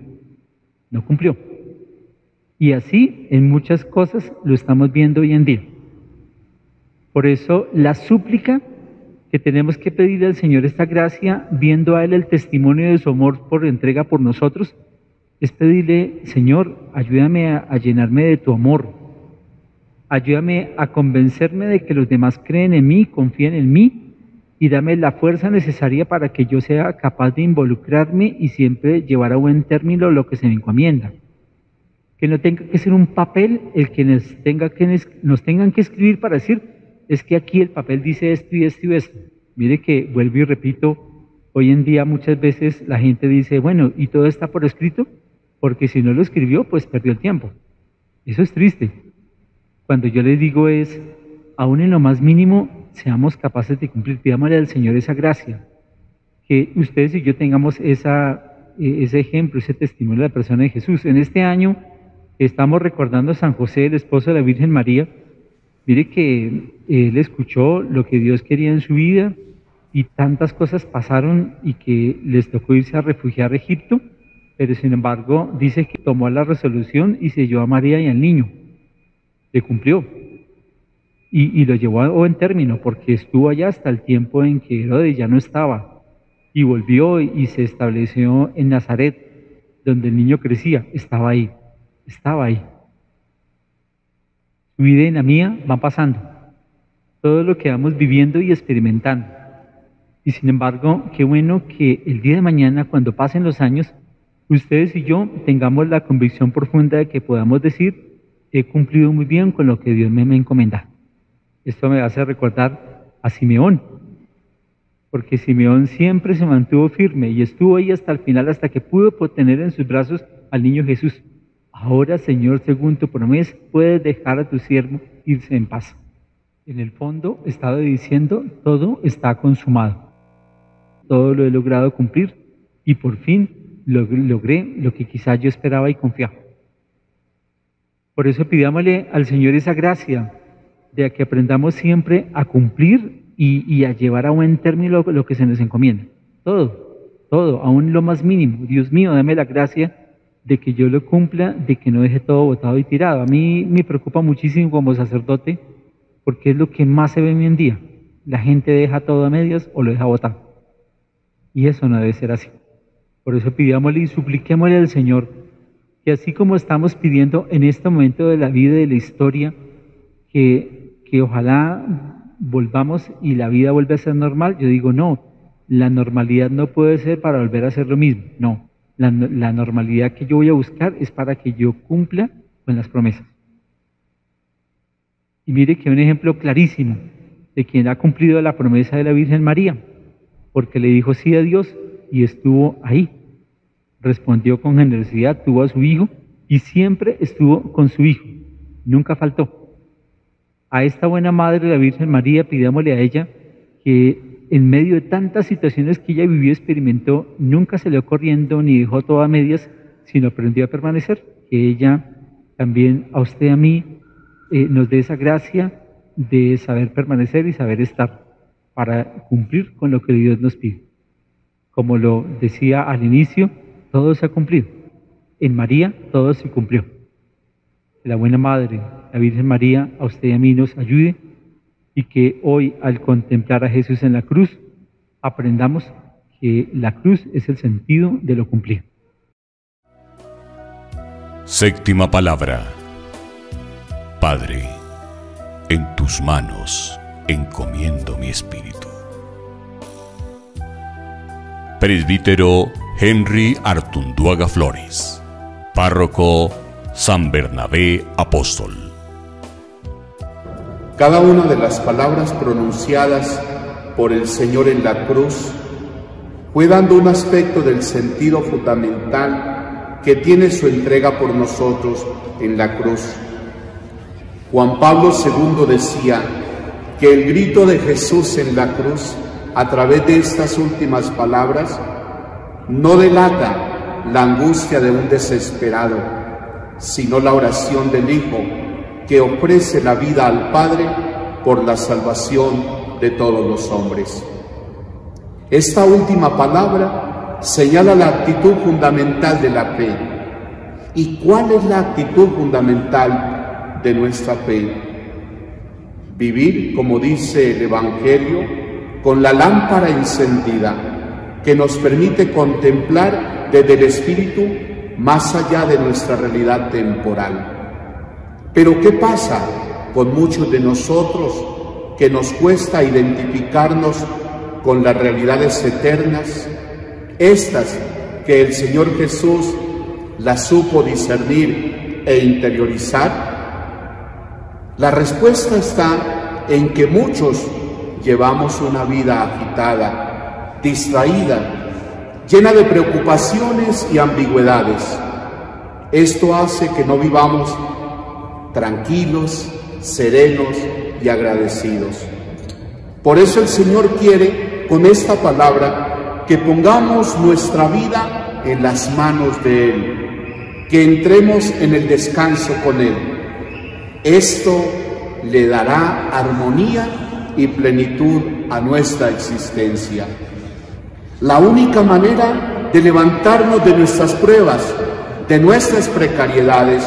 Y así en muchas cosas lo estamos viendo hoy en día. Por eso la súplica que tenemos que pedirle al Señor esta gracia, viendo a Él el testimonio de su amor por entrega por nosotros, es pedirle, Señor, ayúdame a llenarme de tu amor, ayúdame a convencerme de que los demás creen en mí, confíen en mí, y dame la fuerza necesaria para que yo sea capaz de involucrarme y siempre llevar a buen término lo que se me encomienda. Que no tenga que ser un papel el que nos tengan que escribir para decir, es que aquí el papel dice esto y esto y esto. Mire que, vuelvo y repito, hoy en día muchas veces la gente dice, bueno, ¿y todo está por escrito? Porque si no lo escribió, pues perdió el tiempo. Eso es triste. Cuando yo les digo es, aún en lo más mínimo, seamos capaces de cumplir. Pidámosle al Señor esa gracia. Que ustedes y yo tengamos ese ejemplo, ese testimonio de la persona de Jesús. En este año estamos recordando a San José, el esposo de la Virgen María. Mire que él escuchó lo que Dios quería en su vida y tantas cosas pasaron y que les tocó irse a refugiar a Egipto, pero sin embargo dice que tomó la resolución y se llevó a María y al niño. Le cumplió y lo llevó a buen término porque estuvo allá hasta el tiempo en que Herodes ya no estaba y volvió y se estableció en Nazaret, donde el niño crecía. Estaba ahí. Su vida y la mía van pasando, todo lo que vamos viviendo y experimentando. Y sin embargo, qué bueno que el día de mañana, cuando pasen los años, ustedes y yo tengamos la convicción profunda de que podamos decir, he cumplido muy bien con lo que Dios me encomenda. Esto me hace recordar a Simeón, porque Simeón siempre se mantuvo firme y estuvo ahí hasta el final, hasta que pudo tener en sus brazos al niño Jesús. Ahora, Señor, según tu promesa, puedes dejar a tu siervo irse en paz. En el fondo estaba diciendo, todo está consumado. Todo lo he logrado cumplir y por fin logré lo que quizás yo esperaba y confiaba. Por eso pidámosle al Señor esa gracia de que aprendamos siempre a cumplir y a llevar a buen término lo que se nos encomienda. Todo, aún lo más mínimo. Dios mío, dame la gracia de que yo lo cumpla, de que no deje todo botado y tirado. A mí me preocupa muchísimo como sacerdote, porque es lo que más se ve hoy en día. La gente deja todo a medias o lo deja botado. Y eso no debe ser así. Por eso pidámosle y supliquémosle al Señor, que así como estamos pidiendo en este momento de la vida y de la historia, que ojalá volvamos y la vida vuelva a ser normal, yo digo no, la normalidad no puede ser para volver a hacer lo mismo, no. La normalidad que yo voy a buscar es para que yo cumpla con las promesas. Y mire que un ejemplo clarísimo de quien ha cumplido la promesa de la Virgen María, porque le dijo sí a Dios y estuvo ahí. Respondió con generosidad, tuvo a su hijo y siempre estuvo con su hijo, nunca faltó. A esta buena madre, la Virgen María, pidámosle a ella que en medio de tantas situaciones que ella vivió y experimentó, nunca salió corriendo ni dejó todo a medias, sino aprendió a permanecer. Que ella también a usted y a mí nos dé esa gracia de saber permanecer y saber estar para cumplir con lo que Dios nos pide. Como lo decía al inicio, todo se ha cumplido. En María todo se cumplió. Que la buena Madre, la Virgen María, a usted y a mí nos ayude y que hoy, al contemplar a Jesús en la cruz, aprendamos que la cruz es el sentido de lo cumplido. Séptima palabra. Padre, en tus manos encomiendo mi espíritu. Presbítero Henry Artunduaga Flores, párroco San Bernabé Apóstol. Cada una de las palabras pronunciadas por el Señor en la cruz fue dando un aspecto del sentido fundamental que tiene su entrega por nosotros en la cruz. Juan Pablo II decía que el grito de Jesús en la cruz, a través de estas últimas palabras, no delata la angustia de un desesperado, sino la oración del Hijo que ofrece la vida al Padre por la salvación de todos los hombres. Esta última palabra señala la actitud fundamental de la fe. ¿Y cuál es la actitud fundamental de nuestra fe? Vivir, como dice el Evangelio, con la lámpara encendida, que nos permite contemplar desde el Espíritu más allá de nuestra realidad temporal. Pero ¿qué pasa con muchos de nosotros que nos cuesta identificarnos con las realidades eternas, estas que el Señor Jesús las supo discernir e interiorizar? La respuesta está en que muchos llevamos una vida agitada, distraída, llena de preocupaciones y ambigüedades. Esto hace que no vivamos tranquilos, serenos y agradecidos. Por eso el Señor quiere, con esta palabra, que pongamos nuestra vida en las manos de Él, que entremos en el descanso con Él. Esto le dará armonía y plenitud a nuestra existencia. La única manera de levantarnos de nuestras pruebas, de nuestras precariedades,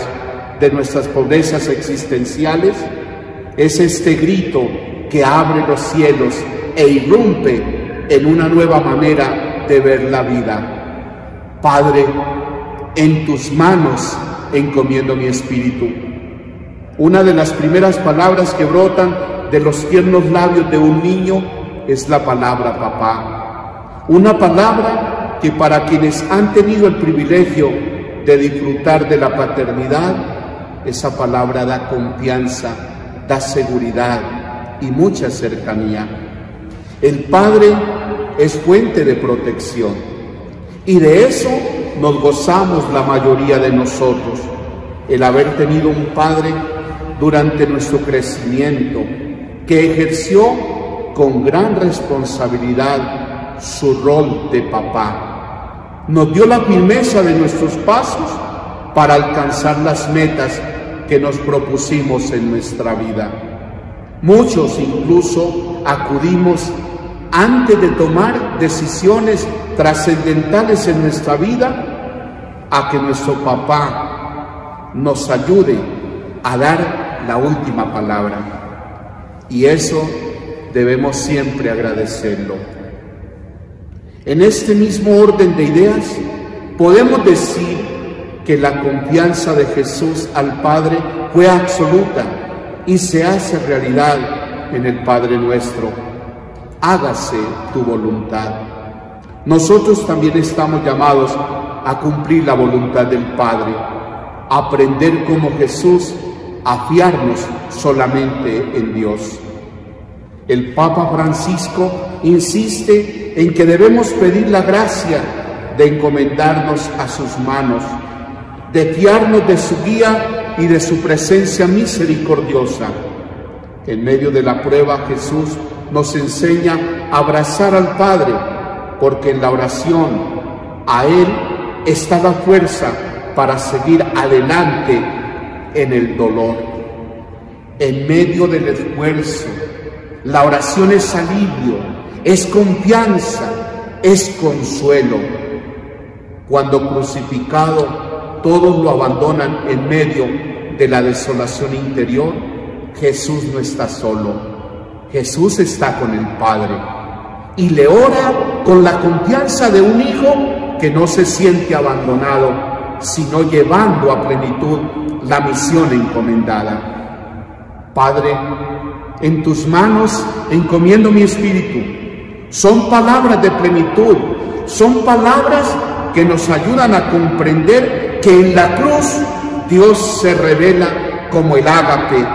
de nuestras pobrezas existenciales, es este grito que abre los cielos e irrumpe en una nueva manera de ver la vida. Padre, en tus manos encomiendo mi espíritu. Una de las primeras palabras que brotan de los tiernos labios de un niño es la palabra papá. Una palabra que para quienes han tenido el privilegio de disfrutar de la paternidad, esa palabra da confianza, da seguridad y mucha cercanía. El Padre es fuente de protección y de eso nos gozamos la mayoría de nosotros, el haber tenido un Padre durante nuestro crecimiento que ejerció con gran responsabilidad su rol de papá. Nos dio la firmeza de nuestros pasos para alcanzar las metas que nos propusimos en nuestra vida. Muchos incluso acudimos antes de tomar decisiones trascendentales en nuestra vida a que nuestro papá nos ayude a dar la última palabra. Y eso debemos siempre agradecerlo. En este mismo orden de ideas, podemos decir que la confianza de Jesús al Padre fue absoluta y se hace realidad en el Padre nuestro. Hágase tu voluntad. Nosotros también estamos llamados a cumplir la voluntad del Padre, a aprender como Jesús, a fiarnos solamente en Dios. El Papa Francisco insiste en que debemos pedir la gracia de encomendarnos a sus manos, de fiarnos de su guía y de su presencia misericordiosa. En medio de la prueba, Jesús nos enseña a abrazar al Padre, porque en la oración a Él está la fuerza para seguir adelante en el dolor. En medio del esfuerzo, la oración es alivio, es confianza, es consuelo. Cuando crucificado, todos lo abandonan en medio de la desolación interior, Jesús no está solo. Jesús está con el Padre y le ora con la confianza de un hijo que no se siente abandonado, sino llevando a plenitud la misión encomendada. Padre, en tus manos encomiendo mi espíritu. Son palabras de plenitud, son palabras que nos ayudan a comprender que en la cruz Dios se revela como el ágape,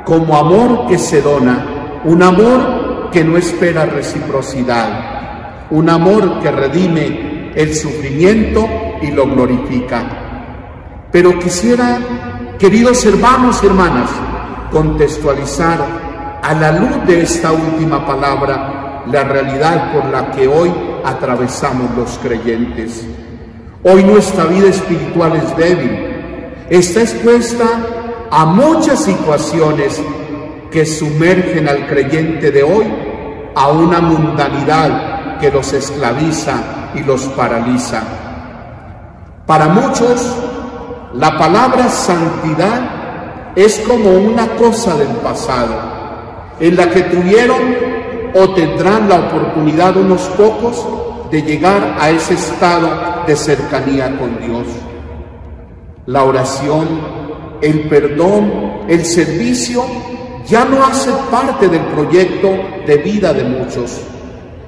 como amor que se dona, un amor que no espera reciprocidad, un amor que redime el sufrimiento y lo glorifica. Pero quisiera, queridos hermanos y hermanas, contextualizar a la luz de esta última palabra la realidad por la que hoy atravesamos los creyentes. Hoy nuestra vida espiritual es débil, está expuesta a muchas situaciones que sumergen al creyente de hoy a una mundanidad que los esclaviza y los paraliza. Para muchos, la palabra santidad es como una cosa del pasado, en la que tuvieron o tendrán la oportunidad unos pocos de llegar a ese estado de cercanía con Dios. La oración, el perdón, el servicio ya no hace parte del proyecto de vida de muchos.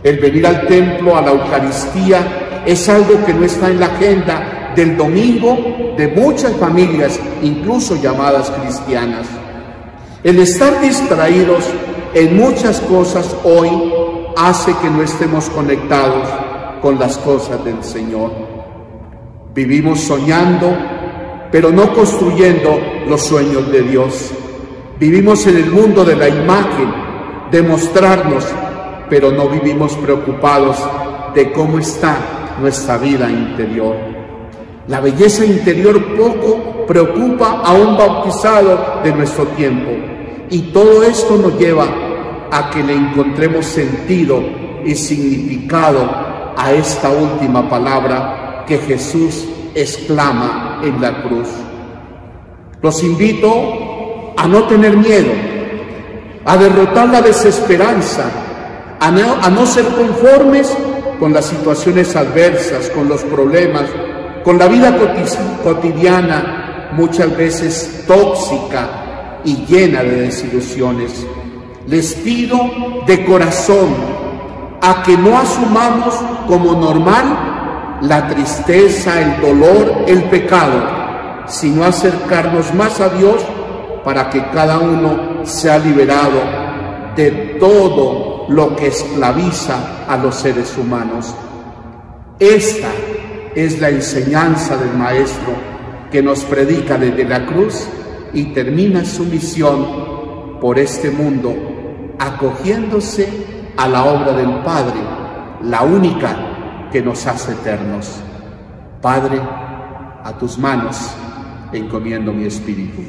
El venir al templo, a la Eucaristía, es algo que no está en la agenda del domingo de muchas familias, incluso llamadas cristianas. El estar distraídos en muchas cosas hoy hace que no estemos conectados con las cosas del Señor. Vivimos soñando, pero no construyendo los sueños de Dios. Vivimos en el mundo de la imagen, de mostrarnos, pero no vivimos preocupados de cómo está nuestra vida interior. La belleza interior poco preocupa a un bautizado de nuestro tiempo, y todo esto nos lleva a que le encontremos sentido y significado a esta última palabra que Jesús exclama en la cruz. Los invito a no tener miedo, a derrotar la desesperanza, a no ser conformes con las situaciones adversas, con los problemas, con la vida cotidiana, muchas veces tóxica y llena de desilusiones. Les pido de corazón a que no asumamos como normal la tristeza, el dolor, el pecado, sino acercarnos más a Dios para que cada uno sea liberado de todo lo que esclaviza a los seres humanos. Esta es la enseñanza del Maestro que nos predica desde la cruz y termina su misión por este mundo, acogiéndose a la obra del Padre, la única que nos hace eternos. Padre, a tus manos encomiendo mi espíritu.